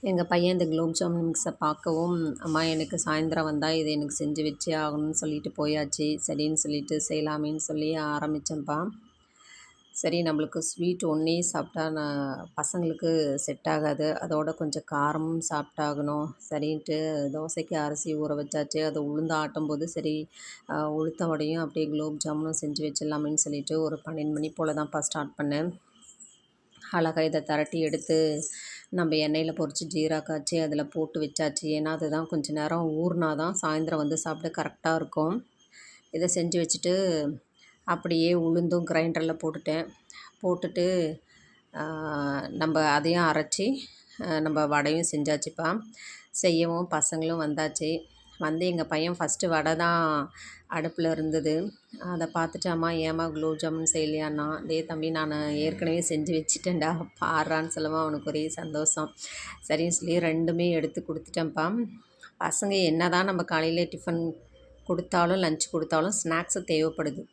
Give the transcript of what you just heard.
எங்கள் பையன் இந்த குலோப் ஜாமுன் மிக்ஸை பார்க்கவும், அம்மா எனக்கு சாயந்தரம் வந்தால் இதை எனக்கு செஞ்சு வச்சே ஆகணும்னு சொல்லிட்டு போயாச்சு. சரின்னு சொல்லிட்டு செய்யலாமேன்னு சொல்லி ஆரம்பித்தேன்ப்பா. சரி நம்மளுக்கு ஸ்வீட் ஒன்றே சாப்பிட்டா பசங்களுக்கு செட் ஆகாது. அதோட கொஞ்சம் காரமும் சாப்பிட்டாகணும். சரின்ட்டு தோசைக்கு அரிசி ஊற வச்சாச்சு. அதை உளுந்து ஆட்டும்போது சரி உளுத்த வடையும் அப்படியே குலோப் ஜாமுனும் செஞ்சு வச்சிடலாமேன்னு சொல்லிட்டு ஒரு 12 மணி போல் தான்ப்பா ஸ்டார்ட் பண்ணேன். அழகாக இதை திரட்டி எடுத்து நம்ம எண்ணெயில் பொரித்து ஜீரா காய்ச்சி அதில் போட்டு வச்சாச்சு. ஏன்னா அதுதான் கொஞ்சம் நேரம் ஊறினா தான் சாயந்தரம் வந்து சாப்பிட கரெக்டாக இருக்கும். இதை செஞ்சு வச்சுட்டு அப்படியே உளுந்தும் கிரைண்டரில் போட்டுட்டு நம்ம அதையும் அரைச்சி நம்ம வடையும் செஞ்சாச்சுப்பா. செய்யவும் பசங்களும் வந்தாச்சு. வந்து எங்கள் பையன் ஃபஸ்ட்டு வடை தான் அடுப்பில் இருந்தது. அதை பார்த்துட்டு அம்மா ஏம்மா குலோப் ஜாமுன் செய்யலையான்னா, தம்பி நான் ஏற்கனவே செஞ்சு வச்சுட்டேன்டா பாடுறான்னு சொல்லவும் அவனுக்கு ஒரே சந்தோஷம். சரின்னு சொல்லி ரெண்டுமே எடுத்து கொடுத்துட்டேன்ப்பா. பசங்க என்ன தான் நம்ம காலையில் டிஃபன் கொடுத்தாலும் லஞ்ச் கொடுத்தாலும் ஸ்நாக்ஸு தேவைப்படுது.